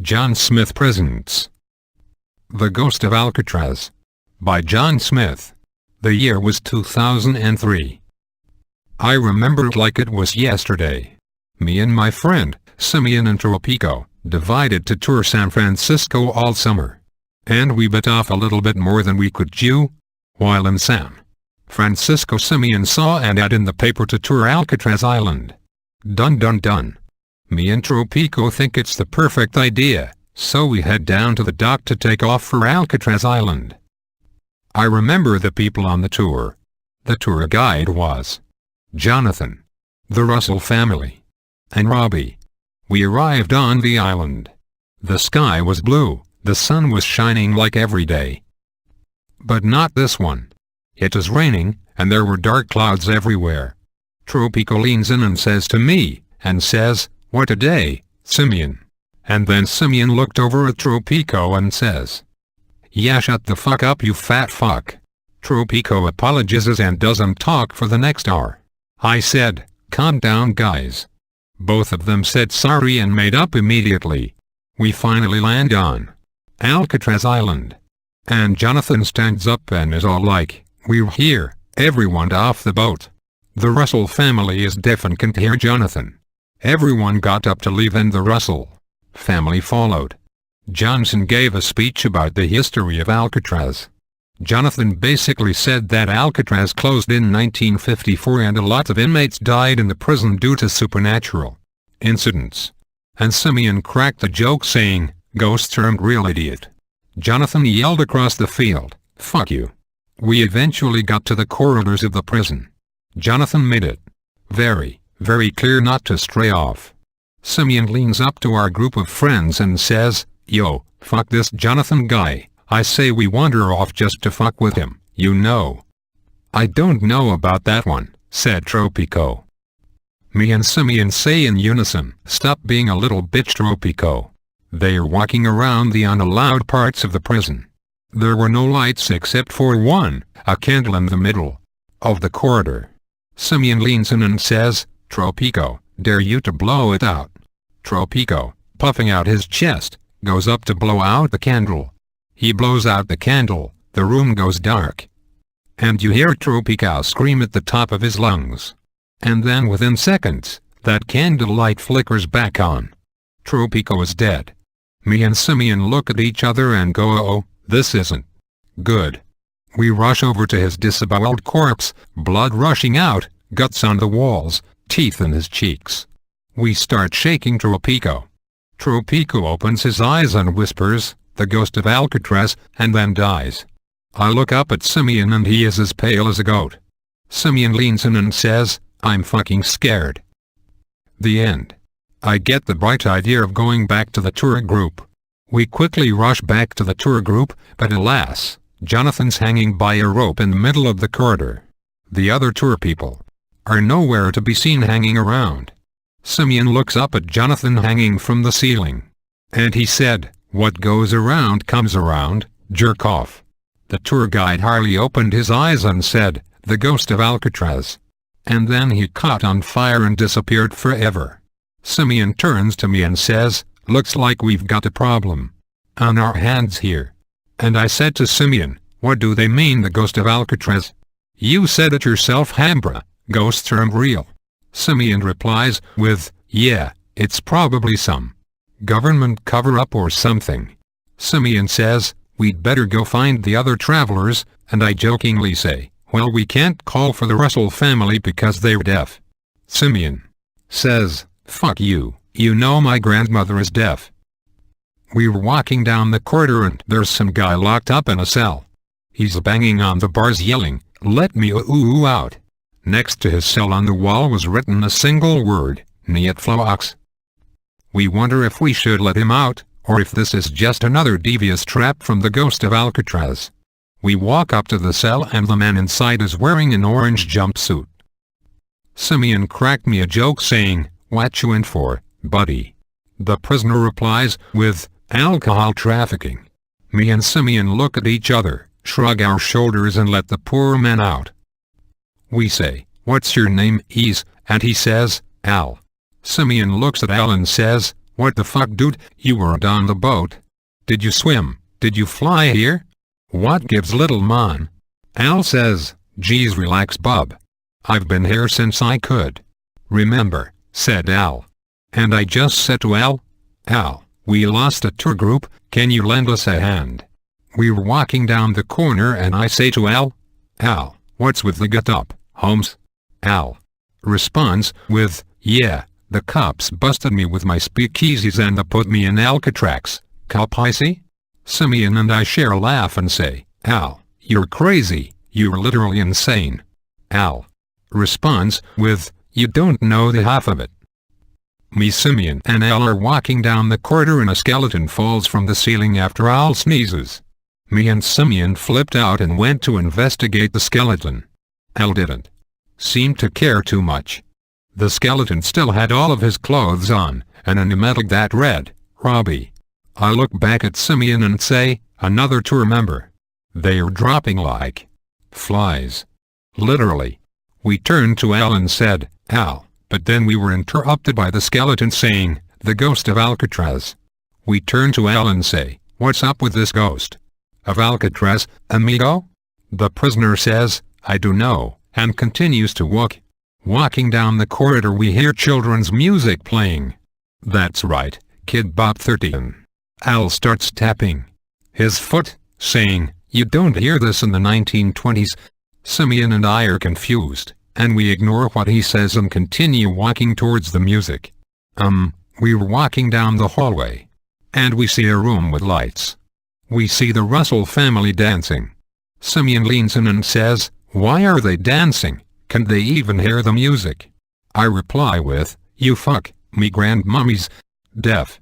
John Smith presents The Ghost of Alcatraz by John Smith. The year was 2003. I remember it like it was yesterday. Me and my friend, Simeon and Tropico, divided to tour San Francisco all summer. And we bit off a little bit more than we could chew. While in San Francisco, Simeon saw an ad in the paper to tour Alcatraz Island. Dun dun dun. Me and Tropico think it's the perfect idea, so we head down to the dock to take off for Alcatraz Island. I remember the people on the tour. The tour guide was Jonathan, the Russell family, and Robbie. We arrived on the island. The sky was blue, the sun was shining like every day. But not this one. It was raining, and there were dark clouds everywhere. Tropico leans in and says to me, "What a day, Simeon." And then Simeon looked over at Tropico and says, "Yeah, shut the fuck up, you fat fuck." Tropico apologizes and doesn't talk for the next hour. I said, "Calm down, guys." Both of them said sorry and made up immediately. We finally land on Alcatraz Island. And Jonathan stands up and is all like, "We're here, everyone off the boat." The Russell family is deaf and can't hear Jonathan. Everyone got up to leave and the Russell family followed. Johnson gave a speech about the history of Alcatraz. Jonathan basically said that Alcatraz closed in 1954 and a lot of inmates died in the prison due to supernatural incidents. And Simeon cracked a joke saying, "Ghosts turned real, idiot." Jonathan yelled across the field, "Fuck you." We eventually got to the corridors of the prison. Jonathan made it very clear not to stray off. Simeon leans up to our group of friends and says, "Yo, fuck this Jonathan guy. I say we wander off just to fuck with him, you know." "I don't know about that one," said Tropico. Me and Simeon say in unison, "Stop being a little bitch, Tropico." They are walking around the unallowed parts of the prison. There were no lights except for one, a candle in the middle of the corridor. Simeon leans in and says, "Tropico, dare you to blow it out." Tropico, puffing out his chest, goes up to blow out the candle. He blows out the candle, the room goes dark. And you hear Tropico scream at the top of his lungs. And then within seconds, that candle light flickers back on. Tropico is dead. Me and Simeon look at each other and go, "Oh, this isn't good." We rush over to his disemboweled corpse, blood rushing out, guts on the walls, teeth in his cheeks. We start shaking Tropico. Tropico opens his eyes and whispers, "The ghost of Alcatraz," and then dies. I look up at Simeon and he is as pale as a goat. Simeon leans in and says, "I'm fucking scared." The end. I get the bright idea of going back to the tour group. We quickly rush back to the tour group, but alas, Jonathan's hanging by a rope in the middle of the corridor. The other tour people are nowhere to be seen hanging around. Simeon looks up at Jonathan hanging from the ceiling. And he said, "What goes around comes around, jerk off." The tour guide hardly opened his eyes and said, "The ghost of Alcatraz." And then he caught on fire and disappeared forever. Simeon turns to me and says, "Looks like we've got a problem on our hands here." And I said to Simeon, "What do they mean, the ghost of Alcatraz?" "You said it yourself, Hambra, ghosts aren't real." Simeon replies with, "Yeah, it's probably some government cover-up or something." Simeon says, "We'd better go find the other travelers," and I jokingly say, "Well, we can't call for the Russell family because they're deaf." Simeon says, "Fuck you, you know my grandmother is deaf." We were walking down the corridor and there's some guy locked up in a cell. He's banging on the bars yelling, "Let me ooh out." Next to his cell on the wall was written a single word, "Neatflox." We wonder if we should let him out, or if this is just another devious trap from the ghost of Alcatraz. We walk up to the cell and the man inside is wearing an orange jumpsuit. Simeon cracked me a joke saying, "What you in for, buddy?" The prisoner replies with, "Alcohol trafficking." Me and Simeon look at each other, shrug our shoulders and let the poor man out. We say, "What's your name, Ease?" and he says, "Al." Simeon looks at Al and says, What the fuck, dude? You weren't on the boat. Did you swim? Did you fly here? What gives, little man? Al says, geez, relax, bub. I've been here since I could remember, said Al. And I just said to Al, we lost a tour group, can you lend us a hand? We were walking down the corner and I say to Al, what's with the get up, Holmes? Al responds with, yeah, the cops busted me with my speakeasies and they put me in Alcatraz, Island. Simeon and I share a laugh and say, Al, you're crazy, you're literally insane. Al responds with, you don't know the half of it. Me, Simeon and Al are walking down the corridor and a skeleton falls from the ceiling after Al sneezes. Me and Simeon flipped out and went to investigate the skeleton. Al didn't seem to care too much. The skeleton still had all of his clothes on, and a pneumatic that read, Robbie. I look back at Simeon and say, another tour member. They are dropping like flies. Literally. We turned to Al and said, Al, but then we were interrupted by the skeleton saying, the ghost of Alcatraz. We turned to Al and say, what's up with this ghost of Alcatraz, amigo? The prisoner says, I do know, and continues to walk. Walking down the corridor we hear children's music playing. That's right, Kid Bop 13. Al starts tapping his foot, saying, you don't hear this in the 1920s. Simeon and I are confused, and we ignore what he says and continue walking towards the music. We were walking down the hallway, and we see a room with lights. We see the Russell family dancing. Simeon leans in and says, why are they dancing? Can they even hear the music? I reply with, you fuck, me grandmommy's deaf.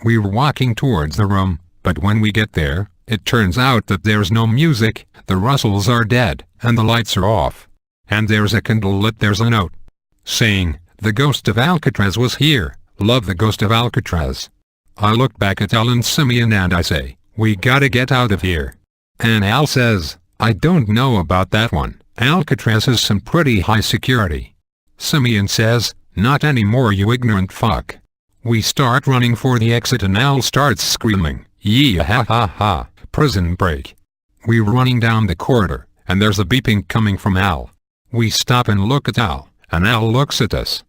We were walking towards the room, but when we get there, it turns out that there's no music, the Russells are dead, and the lights are off. And there's a candle lit, there's a note saying, the ghost of Alcatraz was here, love the ghost of Alcatraz. I look back at Al and Simeon and I say, we gotta get out of here. And Al says, I don't know about that one, Alcatraz has some pretty high security. Simeon says, not anymore, you ignorant fuck. We start running for the exit and Al starts screaming, yee ha ha ha, prison break. We were running down the corridor, and there's a beeping coming from Al. We stop and look at Al, and Al looks at us.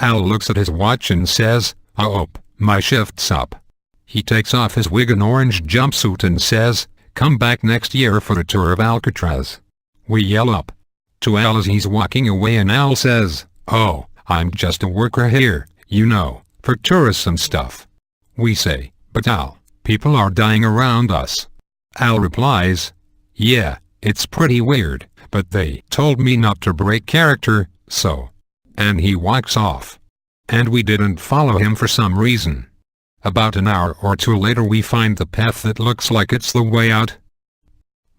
Al looks at his watch and says, oh, my shift's up. He takes off his wig and orange jumpsuit and says, come back next year for the tour of Alcatraz. We yell up to Al as he's walking away and Al says, oh, I'm just a worker here, you know, for tourists and stuff. We say, but Al, people are dying around us. Al replies, yeah, it's pretty weird, but they told me not to break character, so. And he walks off. And we didn't follow him for some reason. About an hour or two later we find the path that looks like it's the way out.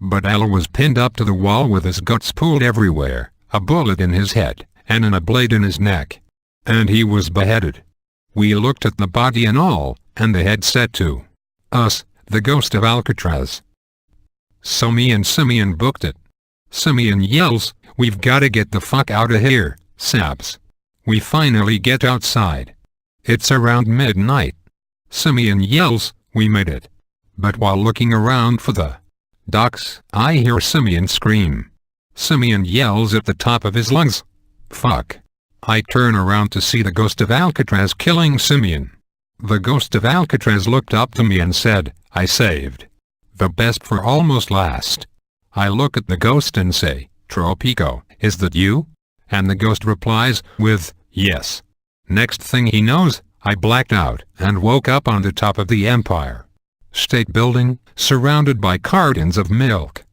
But Al was pinned up to the wall with his guts pooled everywhere, a bullet in his head, and a blade in his neck. And he was beheaded. We looked at the body and all, and the head said to us, the ghost of Alcatraz. So me and Simeon booked it. Simeon yells, we've gotta get the fuck out of here, Sabs. We finally get outside. It's around midnight. Simeon yells, we made it. But while looking around for the docks, I hear Simeon scream. Simeon yells at the top of his lungs, fuck. I turn around to see the ghost of Alcatraz killing Simeon. The ghost of Alcatraz looked up to me and said, I saved the best for almost last. I look at the ghost and say, Tropico, is that you? And the ghost replies with, yes. Next thing he knows, I blacked out and woke up on the top of the Empire State Building, surrounded by cartons of milk.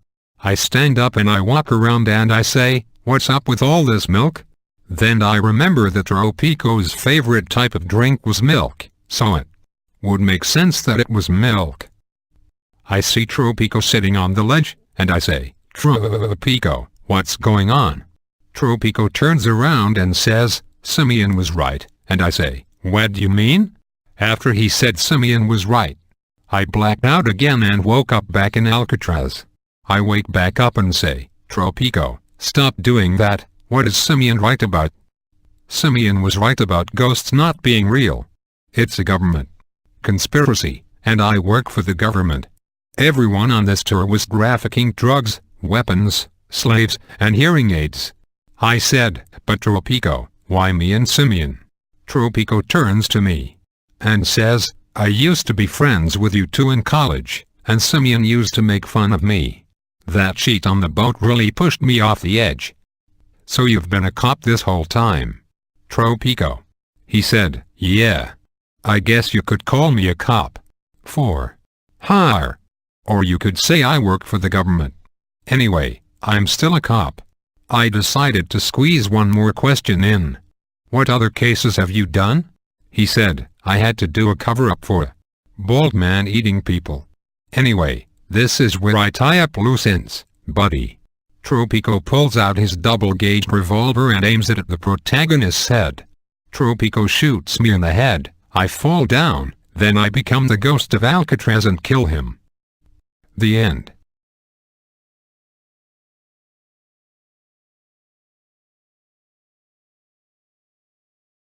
I stand up and I walk around and I say, what's up with all this milk? Then I remember that Tropico's favorite type of drink was milk, so it would make sense that it was milk. I see Tropico sitting on the ledge, and I say, Tropico, what's going on? Tropico turns around and says, Simeon was right, and I say, what do you mean? After he said Simeon was right, I blacked out again and woke up back in Alcatraz. I wake back up and say, Tropico, stop doing that, what is Simeon right about? Simeon was right about ghosts not being real. It's a government conspiracy, and I work for the government. Everyone on this tour was trafficking drugs, weapons, slaves, and hearing aids. I said, but Tropico, why me and Simeon? Tropico turns to me and says, I used to be friends with you two in college, and Simeon used to make fun of me. That cheat on the boat really pushed me off the edge. So you've been a cop this whole time? Tropico. He said, yeah. I guess you could call me a cop. For hire. Or you could say I work for the government. Anyway, I'm still a cop. I decided to squeeze one more question in. What other cases have you done? He said, I had to do a cover-up for a bald man eating people. Anyway, this is where I tie up loose ends, buddy. Tropico pulls out his double-gauged revolver and aims it at the protagonist's head. Tropico shoots me in the head, I fall down, then I become the ghost of Alcatraz and kill him. The end.